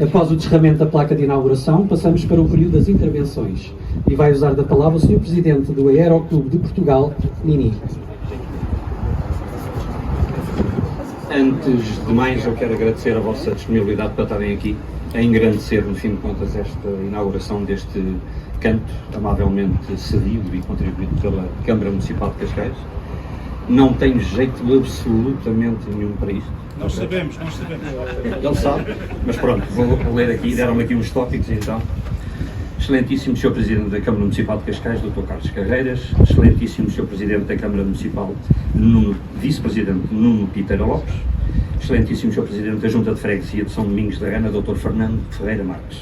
Após o descerramento da placa de inauguração, passamos para o período das intervenções e vai usar da palavra o Sr. Presidente do Aeroclube de Portugal, Nini. Antes de mais, eu quero agradecer a vossa disponibilidade para estarem aqui a engrandecer, no fim de contas, esta inauguração deste canto amavelmente cedido e contribuído pela Câmara Municipal de Cascais. Não tenho jeito absolutamente nenhum para isto. Nós sabemos. Ele sabe, mas pronto, vou ler aqui, deram-me aqui uns tópicos então. Excelentíssimo Sr. Presidente da Câmara Municipal de Cascais, Dr. Carlos Carreiras, excelentíssimo Sr. Presidente da Câmara Municipal, Vice-Presidente Nuno Piteira Lopes, excelentíssimo Sr. Presidente da Junta de Freguesia de São Domingos da Gana, Dr. Fernando Ferreira Marques.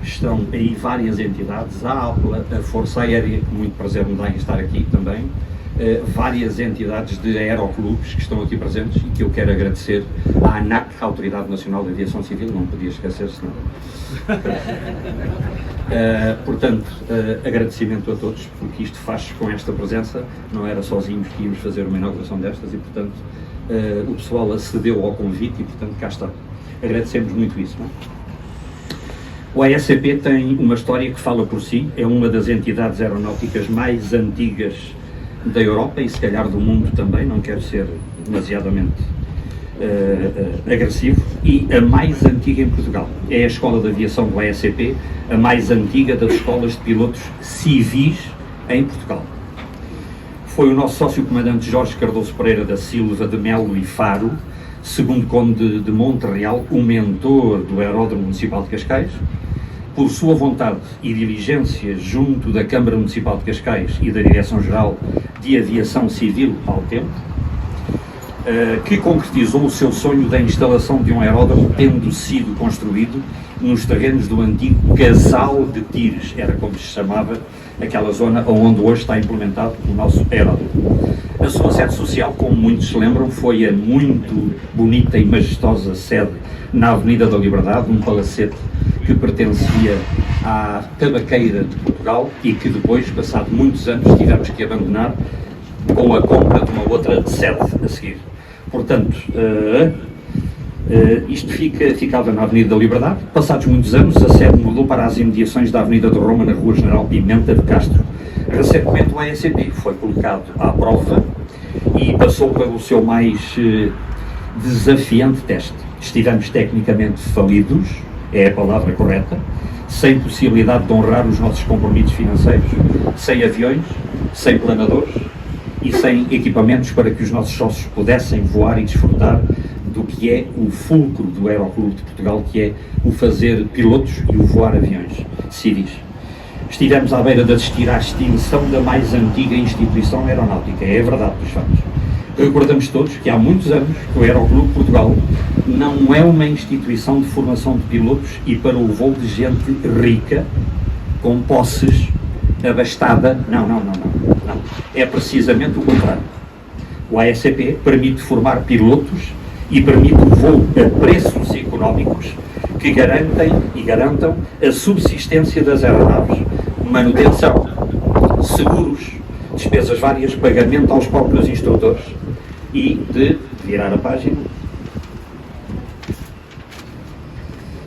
Estão aí várias entidades, a Força Aérea, que muito prazer me dá em estar aqui também, várias entidades de aeroclubes que estão aqui presentes e que eu quero agradecer à ANAC, a Autoridade Nacional de Aviação Civil, não podia esquecer senão. Portanto, agradecimento a todos, porque isto faz com esta presença, não era sozinhos que íamos fazer uma inauguração destas e, portanto, o pessoal acedeu ao convite e, portanto, cá está. Agradecemos muito isso, não é? O AECP tem uma história que fala por si, é uma das entidades aeronáuticas mais antigas da Europa e se calhar do mundo também, não quero ser demasiadamente agressivo, e a mais antiga em Portugal. É a Escola de Aviação do AECP, a mais antiga das escolas de pilotos civis em Portugal. Foi o nosso sócio-comandante Jorge Cardoso Pereira da Silva de Melo e Faro, segundo Conde de Montreal, o mentor do Aeródromo Municipal de Cascais, por sua vontade e diligência junto da Câmara Municipal de Cascais e da Direção-Geral de Aviação Civil ao tempo, que concretizou o seu sonho da instalação de um aeródromo tendo sido construído nos terrenos do antigo Casal de Tires, era como se chamava aquela zona onde hoje está implementado o nosso aeródromo. A sua sede social, como muitos se lembram, foi a muito bonita e majestosa sede na Avenida da Liberdade, um palacete que pertencia à Tabaqueira de Portugal e que depois, passado muitos anos, tivemos que abandonar com a compra de uma outra sede a seguir. Portanto, isto ficava na Avenida da Liberdade. Passados muitos anos, a sede mudou para as imediações da Avenida de Roma, na Rua General Pimenta de Castro. Recentemente o AECP foi colocado à prova e passou pelo seu mais desafiante teste. Estivemos tecnicamente falidos, é a palavra correta, sem possibilidade de honrar os nossos compromissos financeiros, sem aviões, sem planadores e sem equipamentos para que os nossos sócios pudessem voar e desfrutar do que é o fulcro do Aeroclube de Portugal, que é o fazer pilotos e o voar aviões civis. Estivemos à beira de assistir à extinção da mais antiga instituição aeronáutica, é a verdade dos fatos. Recordamos todos que há muitos anos que o Aeroclube de Portugal não é uma instituição de formação de pilotos e para o voo de gente rica, com posses, abastada, não. É precisamente o contrário. O AECP permite formar pilotos e permite o voo a preços económicos que garantam a subsistência das aeronaves, manutenção, seguros, despesas várias, pagamento aos próprios instrutores e de virar a página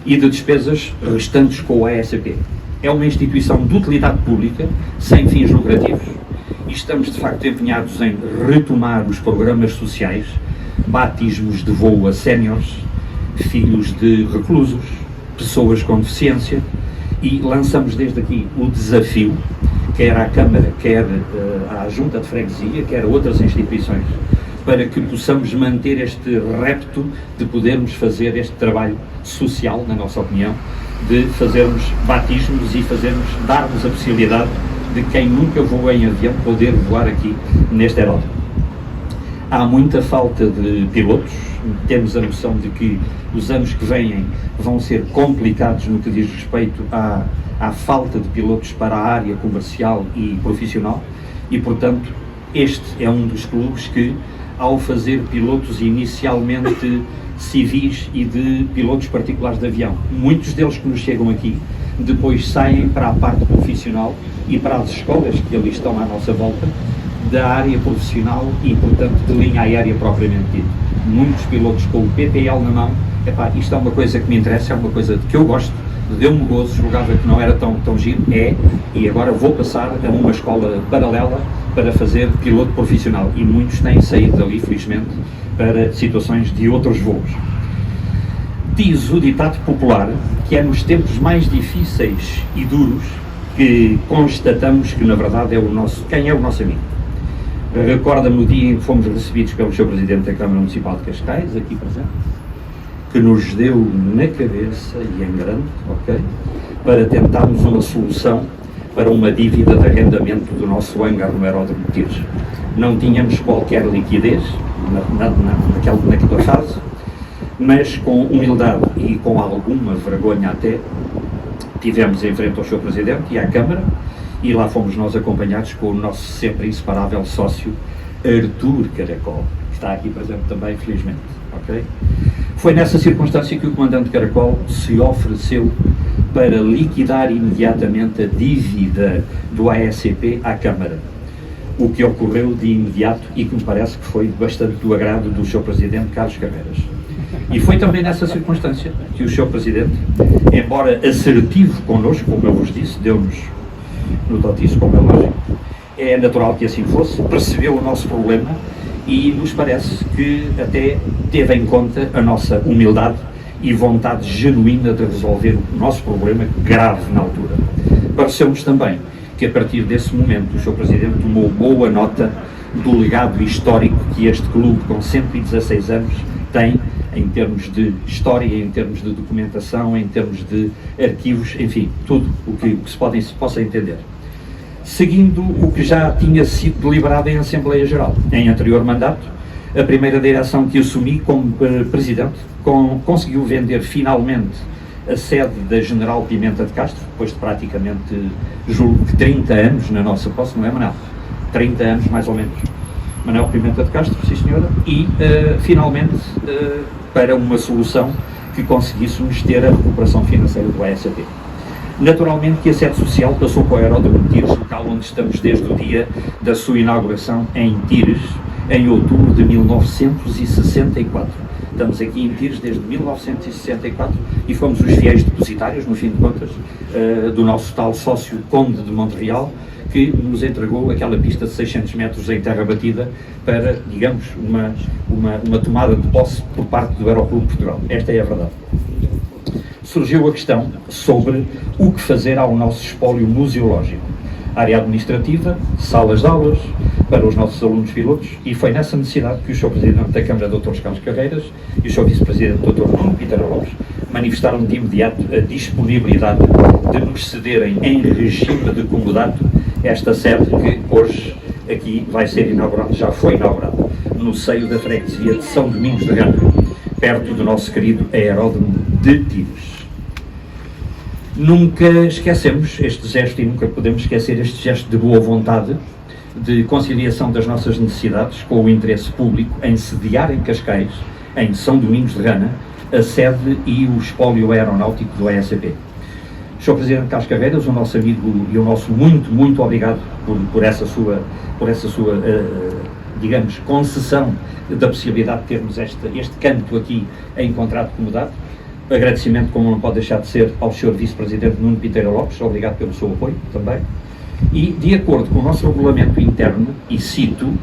e de despesas restantes com o AECP. É uma instituição de utilidade pública, sem fins lucrativos, e estamos de facto empenhados em retomar os programas sociais, batismos de voo a séniores, filhos de reclusos, pessoas com deficiência, e lançamos desde aqui o desafio, quer à Câmara, quer à Junta de Freguesia, quer a outras instituições, para que possamos manter este repto de podermos fazer este trabalho social, na nossa opinião, de fazermos batismos e darmos a possibilidade de quem nunca voou em avião poder voar aqui neste aeródromo. Há muita falta de pilotos, temos a noção de que os anos que vêm vão ser complicados no que diz respeito à falta de pilotos para a área comercial e profissional e, portanto, este é um dos clubes que, ao fazer pilotos inicialmente civis e de pilotos particulares de avião, muitos deles que nos chegam aqui, depois saem para a parte profissional e para as escolas que ali estão à nossa volta, da área profissional e, portanto, de linha aérea propriamente dita. Muitos pilotos com o PPL na mão. Epá, isto é uma coisa que me interessa, é uma coisa que eu gosto, deu-me gozo, julgava que não era tão giro, e agora vou passar a uma escola paralela para fazer piloto profissional, e muitos têm saído dali, felizmente, para situações de outros voos. Diz o ditado popular que é nos tempos mais difíceis e duros que constatamos que, na verdade, quem é o nosso amigo. Recorda-me no dia em que fomos recebidos pelo Sr. Presidente da Câmara Municipal de Cascais, aqui presente, que nos deu na cabeça, e em grande, ok, para tentarmos uma solução para uma dívida de arrendamento do nosso hangar no aeródromo de Tires. Não tínhamos qualquer liquidez naquela fase, mas com humildade e com alguma vergonha até, tivemos em frente ao Sr. Presidente e à Câmara, e lá fomos nós acompanhados com o nosso sempre inseparável sócio, Artur Caracol, que está aqui presente também, felizmente. Okay? Foi nessa circunstância que o Comandante Caracol se ofereceu para liquidar imediatamente a dívida do ASCP à Câmara, o que ocorreu de imediato e que me parece que foi bastante do agrado do Sr. Presidente Carlos Carreiras. E foi também nessa circunstância que o Sr. Presidente, embora assertivo connosco, como eu vos disse, deu-nos no totiço, como é lógico, é natural que assim fosse, percebeu o nosso problema e nos parece que até teve em conta a nossa humildade e vontade genuína de resolver o nosso problema grave na altura. Pareceu-nos também que a partir desse momento o Sr. Presidente tomou boa nota do legado histórico que este clube com 116 anos tem em termos de história, em termos de documentação, em termos de arquivos, enfim, tudo o que se possa entender. Seguindo o que já tinha sido deliberado em Assembleia Geral, em anterior mandato, a primeira direção que assumi como Presidente conseguiu vender finalmente a sede da General Pimenta de Castro, depois de praticamente, julgo que 30 anos na nossa posse, não é, Manel? 30 anos, mais ou menos. Manuel Pimenta de Castro, sim senhora, e finalmente para uma solução que conseguíssemos ter a recuperação financeira do ASAP. Naturalmente que a sede social passou para o aeródromo de Tires, local onde estamos desde o dia da sua inauguração em Tires, em outubro de 1964. Estamos aqui em Tires desde 1964 e fomos os fiéis depositários, no fim de contas, do nosso tal sócio Conde de Montreal, que nos entregou aquela pista de 600 metros em terra batida para, digamos, uma tomada de posse por parte do Aeroclube de Portugal. Esta é a verdade. Surgiu a questão sobre o que fazer ao nosso espólio museológico. Área administrativa, salas de aulas para os nossos alunos pilotos, e foi nessa necessidade que o Sr. Presidente da Câmara, Dr. Carlos Carreiras, e o Sr. Vice-Presidente, Dr. Nuno Pítero Lopes, manifestaram de imediato a disponibilidade de nos cederem em regime de comodato esta sede que hoje aqui vai ser inaugurada, já foi inaugurada, no seio da freguesia de São Domingos de Gana, perto do nosso querido aeródromo de Tires. Nunca esquecemos este gesto e nunca podemos esquecer este gesto de boa vontade, de conciliação das nossas necessidades com o interesse público em sediar em Cascais, em São Domingos de Gana, a sede e o espólio aeronáutico do ASAP. Sr. Presidente Carlos Carreiras, o nosso amigo e o nosso muito obrigado por essa sua digamos, concessão da possibilidade de termos este canto aqui em contrato de comodato. Agradecimento, como não pode deixar de ser, ao Sr. Vice-Presidente Nuno Pítero Lopes, obrigado pelo seu apoio também. E, de acordo com o nosso regulamento interno, e cito,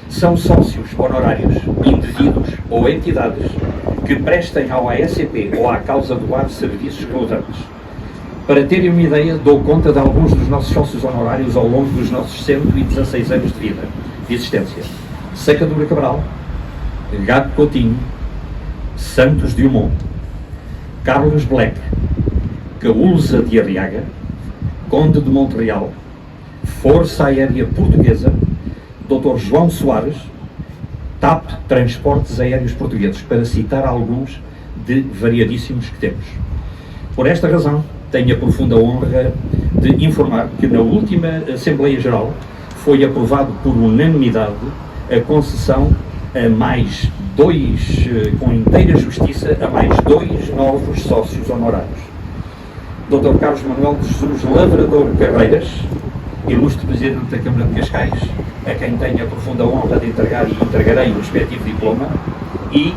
são sócios honorários, indivíduos ou entidades que prestem ao ASCP ou à causa do ar serviços relevantes. Para terem uma ideia, dou conta de alguns dos nossos sócios honorários ao longo dos nossos 116 anos de vida, de existência. Sacadura Cabral, Gato Coutinho, Santos de Humon, Carlos Black, Caúlza de Arriaga, Conde de Montreal, Força Aérea Portuguesa, Dr. João Soares, TAP Transportes Aéreos Portugueses, para citar alguns de variadíssimos que temos. Por esta razão, tenho a profunda honra de informar que na última Assembleia Geral foi aprovado por unanimidade a concessão a mais dois, com inteira justiça, a mais dois novos sócios honorários. Dr. Carlos Manuel de Jesus Lavrador Carreiras ilustre Presidente da Câmara de Cascais, a quem tenho a profunda honra de entregar e entregarei o respectivo diploma, e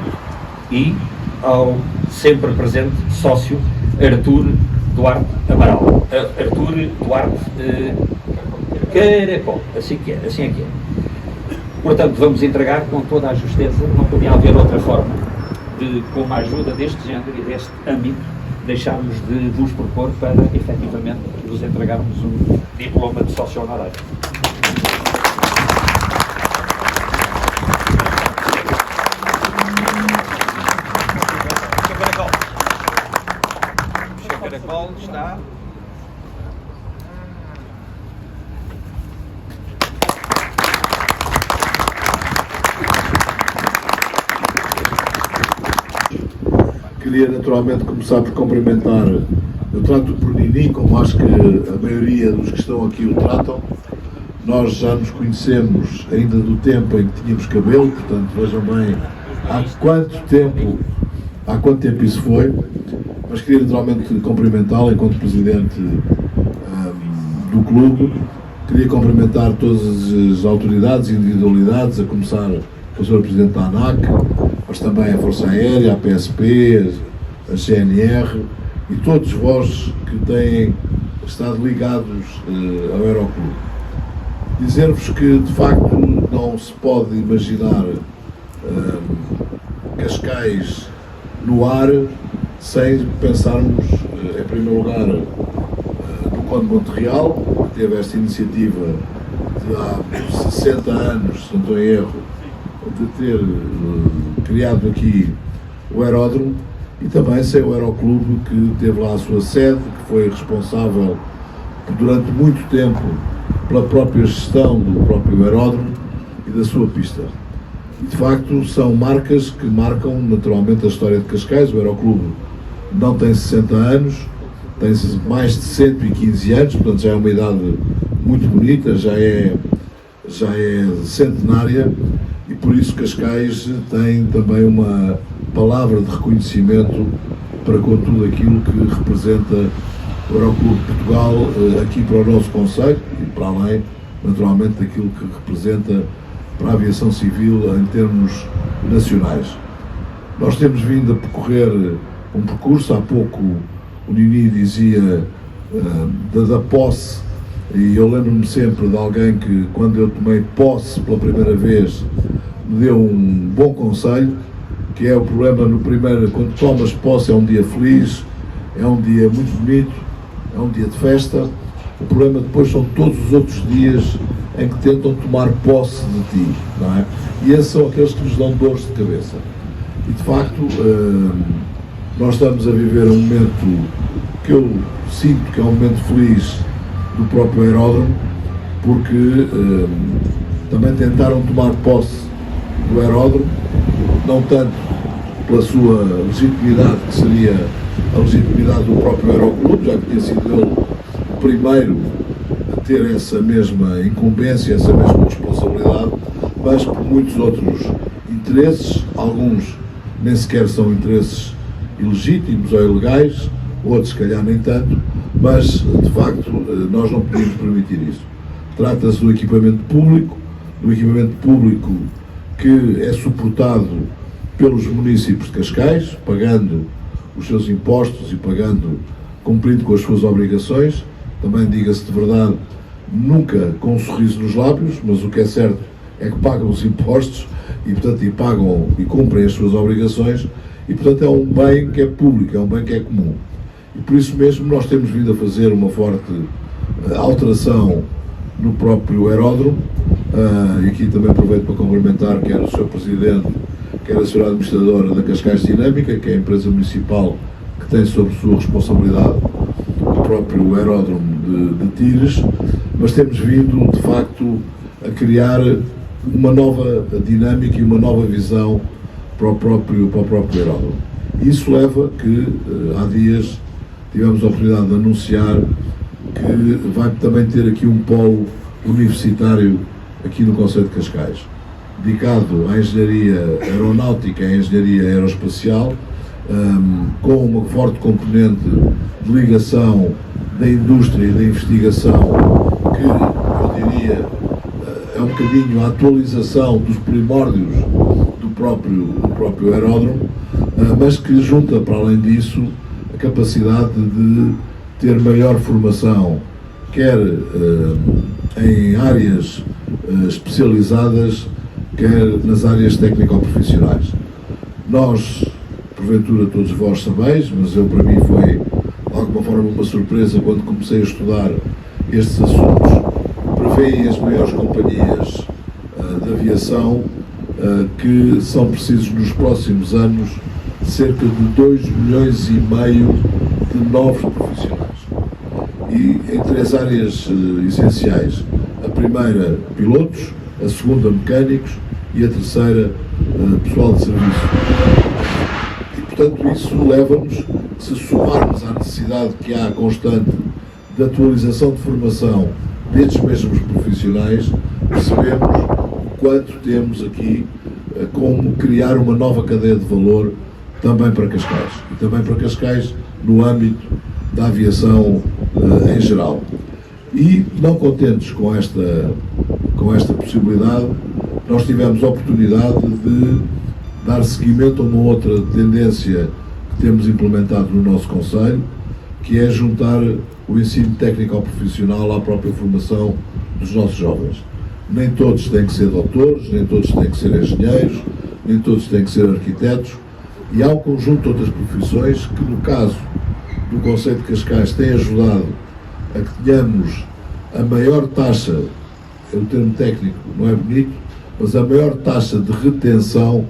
ao sempre presente sócio Artur Duarte Amaral. Artur Duarte Caracol, assim é que é. Portanto, vamos entregar com toda a justeza, não podia haver outra forma de, com a ajuda deste género e deste âmbito, deixarmos de vos propor para, efetivamente, vos entregarmos um diploma de sócio honorário. O Caracol está... Queria naturalmente começar por cumprimentar, eu trato por Nini, como acho que a maioria dos que estão aqui o tratam. Nós já nos conhecemos ainda do tempo em que tínhamos cabelo, portanto vejam bem há quanto tempo isso foi, mas queria naturalmente cumprimentá-lo enquanto presidente do clube. Queria cumprimentar todas as autoridades e individualidades, a começar pelo Sr. Presidente da ANAC, mas também a Força Aérea, a PSP, a GNR e todos vós que têm estado ligados ao Aeroclube. Dizer-vos que, de facto, não se pode imaginar Cascais no ar sem pensarmos, em primeiro lugar, no Conde Monterreal, que teve esta iniciativa de há 60 anos, se não estou em erro, de ter criado aqui o aeródromo, e também sem o Aeroclube, que teve lá a sua sede, que foi responsável durante muito tempo pela própria gestão do próprio aeródromo e da sua pista. E de facto são marcas que marcam naturalmente a história de Cascais. O Aeroclube não tem 60 anos, tem mais de 115 anos, portanto já é uma idade muito bonita, já é centenária, e por isso Cascais tem também uma palavra de reconhecimento para com tudo aquilo que representa o Aeroclube de Portugal aqui para o nosso concelho e para além, naturalmente, daquilo que representa para a aviação civil em termos nacionais. Nós temos vindo a percorrer um percurso, há pouco o Nini dizia da posse, e eu lembro-me sempre de alguém que, quando eu tomei posse pela primeira vez, me deu um bom conselho, que é o problema no primeiro, quando tomas posse é um dia feliz, é um dia muito bonito, é um dia de festa. O problema depois são todos os outros dias em que tentam tomar posse de ti, não é? E esses são aqueles que nos dão dores de cabeça. E de facto, nós estamos a viver um momento que eu sinto que é um momento feliz do próprio aeródromo, porque também tentaram tomar posse do aeródromo, não tanto pela sua legitimidade, que seria a legitimidade do próprio Aeroclube, já que tinha sido ele o primeiro a ter essa mesma incumbência, essa mesma responsabilidade, mas por muitos outros interesses, alguns nem sequer são interesses ilegítimos ou ilegais, outros se calhar nem tanto, mas de facto nós não podemos permitir isso. Trata-se do equipamento público que é suportado pelos municípios de Cascais, pagando os seus impostos e cumprindo com as suas obrigações. Também, diga-se de verdade, nunca com um sorriso nos lábios, mas o que é certo é que pagam os impostos e, portanto, pagam e cumprem as suas obrigações, e, portanto, é um bem que é público, é um bem que é comum. E por isso mesmo nós temos vindo a fazer uma forte alteração no próprio aeródromo, e aqui também aproveito para cumprimentar quer o Sr. Presidente, quer a Sra. Administradora da Cascais Dinâmica, que é a empresa municipal que tem sob sua responsabilidade o próprio aeródromo de Tires, mas temos vindo, de facto, a criar uma nova dinâmica e uma nova visão para o próprio aeródromo. Isso leva que, há dias, tivemos a oportunidade de anunciar que vai também ter aqui um polo universitário aqui no concelho de Cascais, dedicado à engenharia aeronáutica e à engenharia aeroespacial, com uma forte componente de ligação da indústria e da investigação que, eu diria, é um bocadinho a atualização dos primórdios do próprio aeródromo, mas que junta, para além disso, a capacidade de ter maior formação, quer em áreas especializadas, quer nas áreas técnico-profissionais. Nós, porventura todos vós sabeis, mas para mim foi de alguma forma uma surpresa quando comecei a estudar estes assuntos, prevêem as maiores companhias de aviação que são precisos nos próximos anos cerca de 2,5 milhões de novos profissionais. E em 3 áreas essenciais. A primeira, pilotos, a segunda, mecânicos e a terceira, pessoal de serviço. E, portanto, isso leva-nos, se somarmos à necessidade que há constante de atualização de formação destes mesmos profissionais, percebemos o quanto temos aqui como criar uma nova cadeia de valor também para Cascais. E também para Cascais no âmbito da aviação em geral. E não contentes com esta possibilidade, nós tivemos a oportunidade de dar seguimento a uma outra tendência que temos implementado no nosso Conselho, que é juntar o ensino técnico-profissional à própria formação dos nossos jovens. Nem todos têm que ser doutores, nem todos têm que ser engenheiros, nem todos têm que ser arquitetos, e há um conjunto de outras profissões que, no caso do Concello de Cascais, tem ajudado a que tenhamos a maior taxa, é um termo técnico, não é bonito, mas a maior taxa de retenção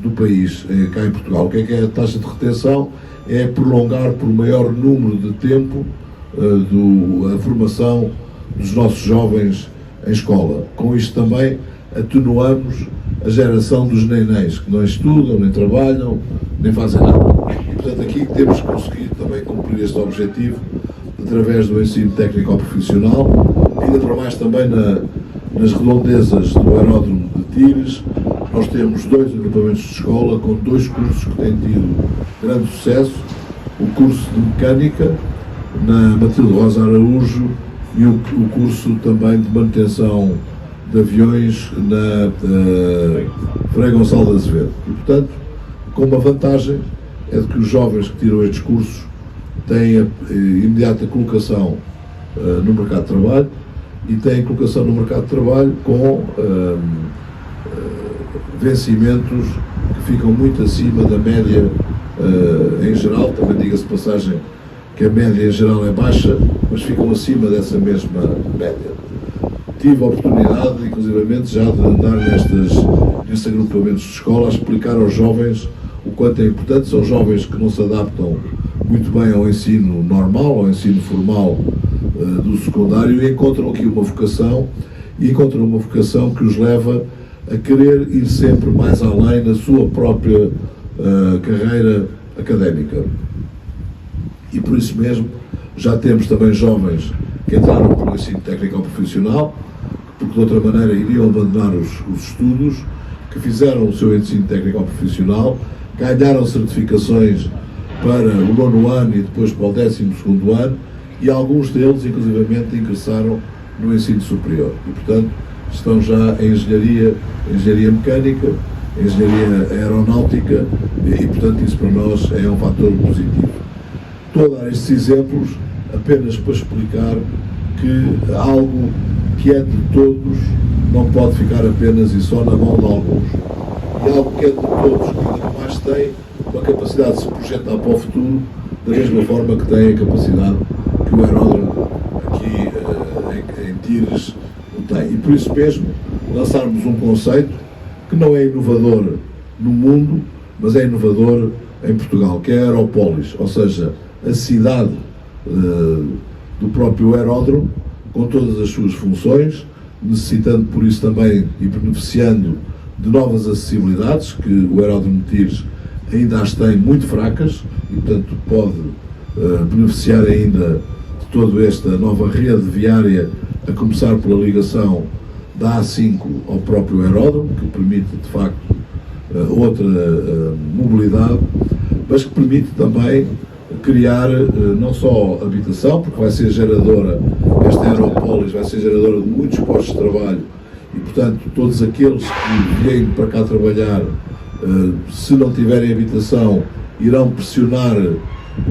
do país, cá em Portugal. O que é a taxa de retenção? É prolongar por maior número de tempo a formação dos nossos jovens em escola. Com isto também atenuamos a geração dos nenéns, que não estudam, nem trabalham, nem fazem nada. E, portanto, aqui temos conseguido também cumprir este objetivo através do ensino técnico-profissional, ainda para mais também nas redondezas do aeródromo de Tires. Nós temos 2 agrupamentos de escola com 2 cursos que têm tido grande sucesso: o curso de mecânica na Matilde Rosa Araújo e o curso também de manutenção de aviões na Frei Gonçalo de Azevedo. E, portanto, com uma vantagem é de que os jovens que tiram estes cursos têm a imediata colocação no mercado de trabalho e têm colocação no mercado de trabalho com vencimentos que ficam muito acima da média em geral. Também diga-se de passagem que a média em geral é baixa, mas ficam acima dessa mesma média. Tive a oportunidade, inclusivamente, já de andar nestes agrupamentos de escola a explicar aos jovens o quanto é importante. São jovens que não se adaptam muito bem ao ensino normal, ao ensino formal do secundário, e encontram aqui uma vocação, que os leva a querer ir sempre mais além na sua própria carreira académica. E por isso mesmo já temos também jovens que entraram para o ensino técnico-profissional, porque de outra maneira iriam abandonar os estudos, que fizeram o seu ensino técnico-profissional, ganharam certificações para o 9º ano e depois para o 12º ano, e alguns deles, inclusivamente, ingressaram no ensino superior. E, portanto, estão já em engenharia mecânica, engenharia aeronáutica, e, portanto, isso para nós é um fator positivo. Estou a dar estes exemplos apenas para explicar que algo que é de todos não pode ficar apenas e só na mão de alguns. E algo que é de todos, que ainda mais tem uma capacidade de se projetar para o futuro, da mesma forma que tem a capacidade que o aeródromo aqui em Tires o tem. E por isso mesmo lançarmos um conceito que não é inovador no mundo, mas é inovador em Portugal, que é a Aerópolis, ou seja, a cidade do próprio aeródromo, com todas as suas funções, necessitando por isso também e beneficiando de novas acessibilidades, que o aeródromo de Tires ainda as tem muito fracas, e portanto pode beneficiar ainda de toda esta nova rede viária, a começar pela ligação da A5 ao próprio aeródromo, que permite de facto outra mobilidade, mas que permite também criar não só habitação, porque vai ser geradora, esta Aerópolis vai ser geradora de muitos postos de trabalho e, portanto, todos aqueles que vêm para cá trabalhar, se não tiverem habitação, irão pressionar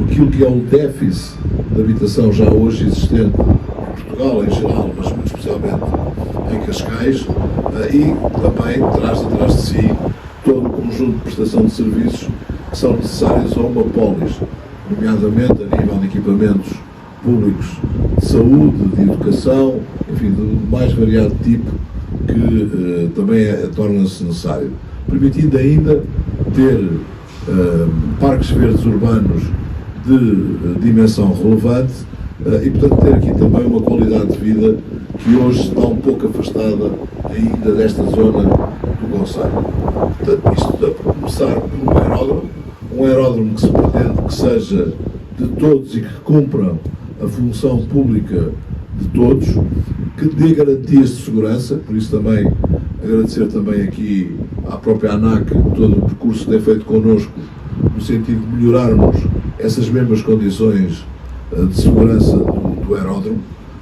aquilo que é o déficit de habitação já hoje existente em Portugal em geral, mas muito especialmente em Cascais, e também traz atrás de si todo o conjunto de prestação de serviços que são necessários a uma polis, nomeadamente a nível de equipamentos públicos de saúde, de educação, enfim, do mais variado tipo que também torna-se necessário, permitindo ainda ter parques verdes urbanos de dimensão relevante e, portanto, ter aqui também uma qualidade de vida que hoje está um pouco afastada ainda desta zona do concelho. Portanto, isto a começar por um aeródromo que se pretende que seja de todos e que cumpra a função pública de todos, que dê garantias de segurança, por isso também agradecer também aqui à própria ANAC todo o percurso que tem feito connosco no sentido de melhorarmos essas mesmas condições de segurança do aeródromo.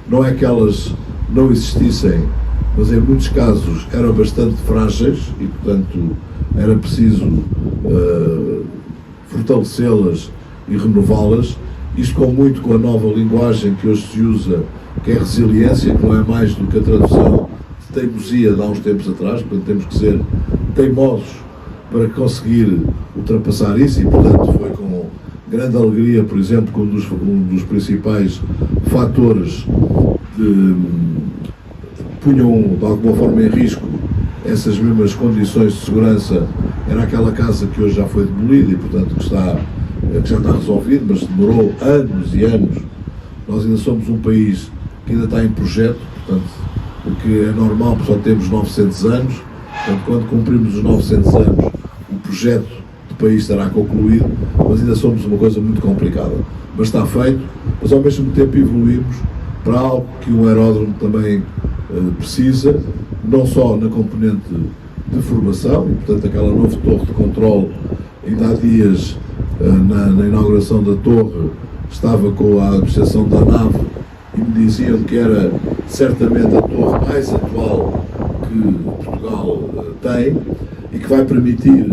Não é que elas não existissem, mas em muitos casos eram bastante frágeis e, portanto, era preciso fortalecê-las e renová-las. Isto com a nova linguagem que hoje se usa, que é resiliência, que não é mais do que a tradução de teimosia de há uns tempos atrás, portanto temos que ser teimosos para conseguir ultrapassar isso e, portanto, foi com grande alegria, por exemplo, que um dos principais fatores punham de alguma forma em risco essas mesmas condições de segurança era aquela casa que hoje já foi demolida e, portanto, que já está resolvido, mas demorou anos e anos. Nós ainda somos um país que ainda está em projeto, portanto, o que é normal, porque só temos 900 anos, portanto, quando cumprimos os 900 anos, o projeto do país estará concluído, mas ainda somos uma coisa muito complicada. Mas está feito, mas ao mesmo tempo evoluímos para algo que um aeródromo também precisa, não só na componente de formação, e portanto aquela nova torre de controle, ainda há dias, na inauguração da torre, estava com a administração da nave e me diziam que era certamente a torre mais atual que Portugal tem e que vai permitir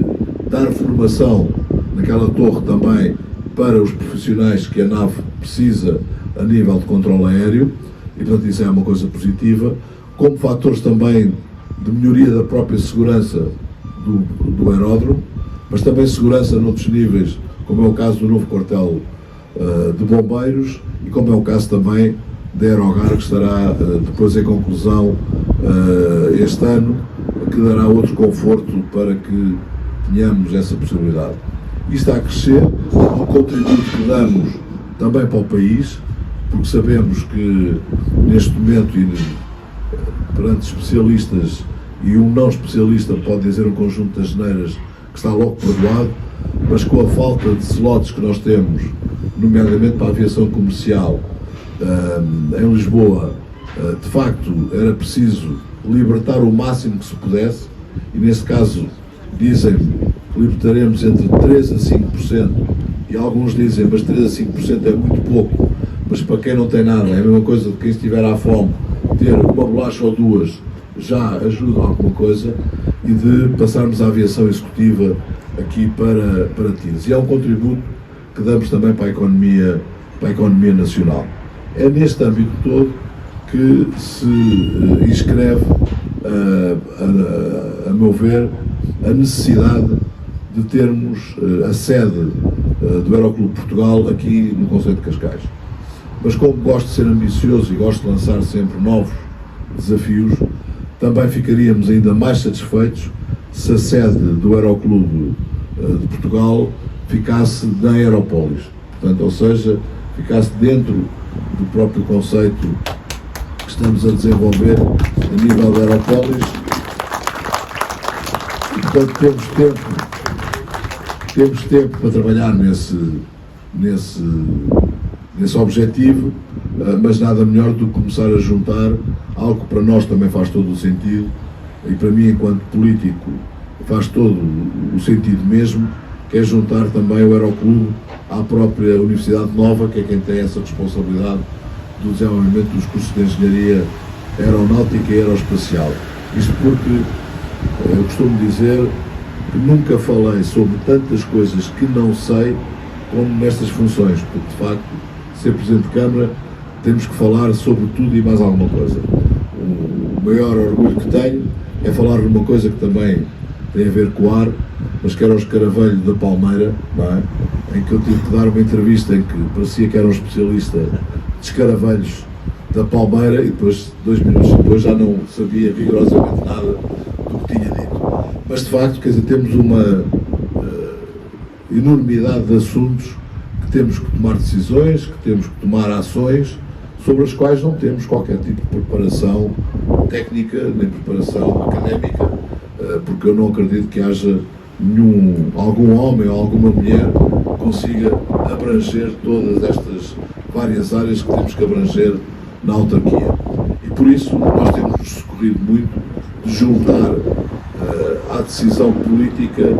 dar formação naquela torre também para os profissionais que a nave precisa a nível de controle aéreo e, portanto, isso é uma coisa positiva, como fatores também de melhoria da própria segurança do aeródromo, mas também segurança noutros níveis, como é o caso do novo quartel de bombeiros e como é o caso também da Aerogar, que estará depois em conclusão este ano, que dará outro conforto para que tenhamos essa possibilidade. Isto está a crescer, o contributo que damos também para o país, porque sabemos que neste momento, perante especialistas, e um não especialista pode dizer um conjunto de asneiras que está logo perdoado, mas com a falta de slots que nós temos, nomeadamente para a aviação comercial, em Lisboa, de facto era preciso libertar o máximo que se pudesse, e nesse caso dizem que libertaremos entre 3% a 5%, e alguns dizem, mas 3% a 5% é muito pouco, mas para quem não tem nada, é a mesma coisa de quem estiver à fome, ter uma bolacha ou duas já ajuda a alguma coisa, e de passarmos à aviação executiva aqui para TIRS. E é um contributo que damos também para a economia nacional. É neste âmbito todo que se inscreve, a meu ver, a necessidade de termos a sede do Aeroclube Portugal aqui no concelho de Cascais. Mas como gosto de ser ambicioso e gosto de lançar sempre novos desafios, também ficaríamos ainda mais satisfeitos se a sede do Aeroclube de Portugal ficasse na Aerópolis, portanto, ou seja, ficasse dentro do próprio conceito que estamos a desenvolver a nível da Aerópolis, e portanto temos tempo para trabalhar nesse objetivo, mas nada melhor do que começar a juntar algo que para nós também faz todo o sentido, e para mim, enquanto político, faz todo o sentido mesmo, que é juntar também o Aeroclube à própria Universidade Nova, que é quem tem essa responsabilidade do desenvolvimento dos cursos de Engenharia Aeronáutica e Aeroespacial. Isto porque eu costumo dizer que nunca falei sobre tantas coisas que não sei como nestas funções, porque de facto, ser Presidente de Câmara, temos que falar sobre tudo e mais alguma coisa. O maior orgulho que tenho é falar de uma coisa que também tem a ver com o ar, mas que era o escaravelho da Palmeira, não é? Em que eu tive que dar uma entrevista em que parecia que era um especialista de escaravelhos da Palmeira e depois, 2 minutos depois, já não sabia rigorosamente nada do que tinha dito. Mas de facto, quer dizer, temos uma enormidade de assuntos que temos que tomar decisões, que temos que tomar ações, sobre as quais não temos qualquer tipo de preparação técnica, nem preparação académica, porque eu não acredito que haja algum homem ou alguma mulher que consiga abranger todas estas várias áreas que temos que abranger na autarquia. E por isso nós temos nos socorrido muito de juntar à decisão política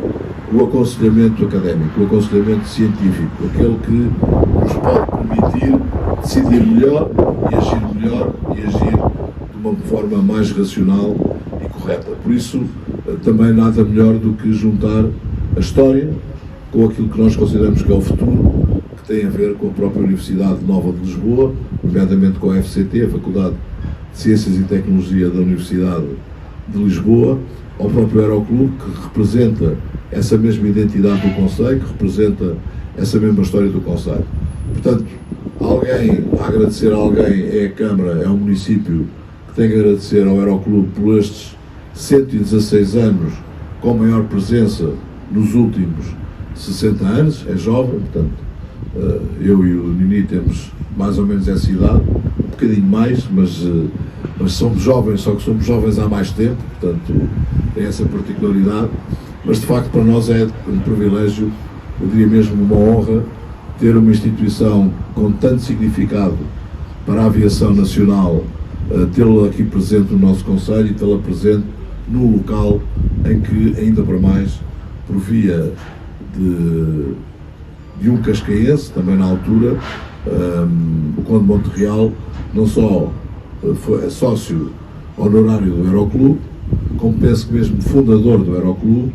o aconselhamento académico, o aconselhamento científico, aquele que nos pode permitir decidir melhor e agir de uma forma mais racional e correta. Por isso, também nada melhor do que juntar a história com aquilo que nós consideramos que é o futuro, que tem a ver com a própria Universidade Nova de Lisboa, nomeadamente com a FCT, a Faculdade de Ciências e Tecnologia da Universidade de Lisboa, ao próprio Aeroclube, que representa essa mesma identidade do concelho, que representa essa mesma história do concelho. Portanto, a agradecer a alguém é a Câmara, é o município que tem que agradecer ao Aeroclube por estes 116 anos com maior presença nos últimos 60 anos, é jovem, portanto, eu e o Nini temos mais ou menos essa idade, um bocadinho mais, mas somos jovens, só que somos jovens há mais tempo, portanto, tem essa particularidade, mas de facto para nós é um privilégio, eu diria mesmo uma honra, ter uma instituição com tanto significado para a aviação nacional, tê-la aqui presente no nosso concelho e tê-la presente num local em que, ainda para mais, por via de um cascaense, também na altura, o Conde Monte Real, não só é sócio honorário do Aeroclube, como penso que mesmo fundador do Aeroclube,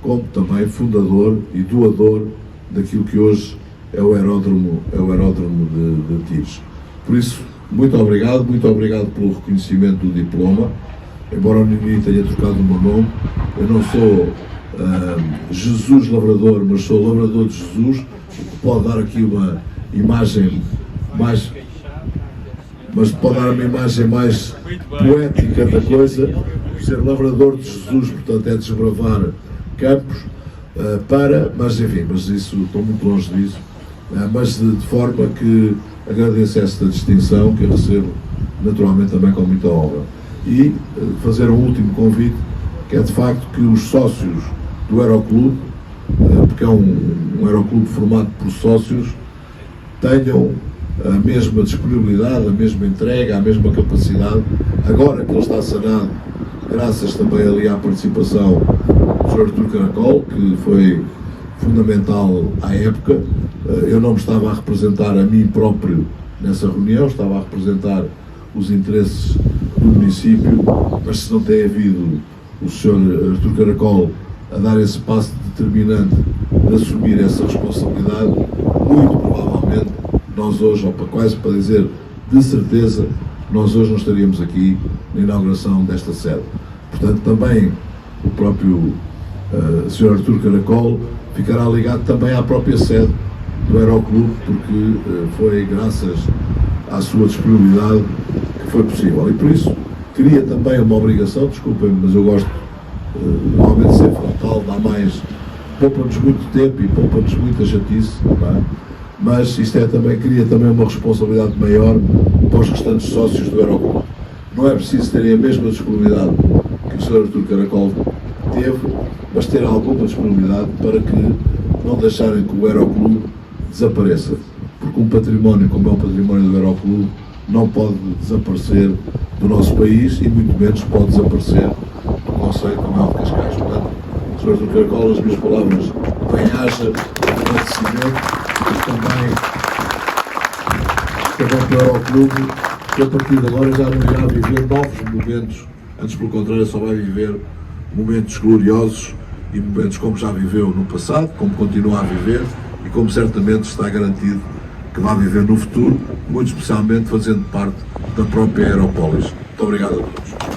como também fundador e doador daquilo que hoje é o aeródromo de Tires. Por isso, muito obrigado pelo reconhecimento do diploma. Embora o Nini tenha trocado o meu nome, eu não sou Jesus Lavrador, mas sou Lavrador de Jesus, o que pode dar aqui uma imagem mais, mas pode dar uma imagem mais poética da coisa. Ser Lavrador de Jesus, portanto, é desbravar campos, mas enfim, mas isso, estou muito longe disso, mas de forma que agradeço esta distinção que eu recebo naturalmente também com muita honra. E fazer um último convite, que é de facto que os sócios do Aeroclube, porque é um Aeroclube formado por sócios, tenham a mesma disponibilidade, a mesma entrega, a mesma capacidade, agora que ele está sanado, graças também ali à participação do Sr. Artur Caracol, que foi fundamental à época. Eu não me estava a representar a mim próprio nessa reunião, estava a representar os interesses do município, mas se não tem havido o Sr. Artur Caracol a dar esse passo determinante de assumir essa responsabilidade, muito provavelmente nós hoje, ou quase para dizer de certeza, nós hoje não estaríamos aqui na inauguração desta sede. Portanto, também o próprio Sr. Artur Caracol ficará ligado também à própria sede do Aeroclube, porque foi graças à sua disponibilidade que foi possível. E por isso, queria também uma obrigação, desculpem-me, mas eu gosto normalmente de ser frontal, poupa-nos muito tempo e poupa-nos muita chatice, não é? Mas isto cria também uma responsabilidade maior para os restantes sócios do Aeroclube. Não é preciso terem a mesma disponibilidade que o Sr. Artur Caracol teve, mas ter alguma disponibilidade para que não deixarem que o Aeroclube desapareça. Porque um património como é o património do Aeroclube não pode desaparecer do nosso país e muito menos pode desaparecer do concelho como é o de Cascais. Portanto, Sr. Artur Caracol, as minhas palavras também haja abastecimento, mas também para o Euroclube, que a partir de agora já não irá viver novos momentos, antes pelo contrário só vai viver momentos gloriosos e momentos como já viveu no passado, como continua a viver e como certamente está garantido que vai viver no futuro, muito especialmente fazendo parte da própria Aeropolis. Muito obrigado a todos.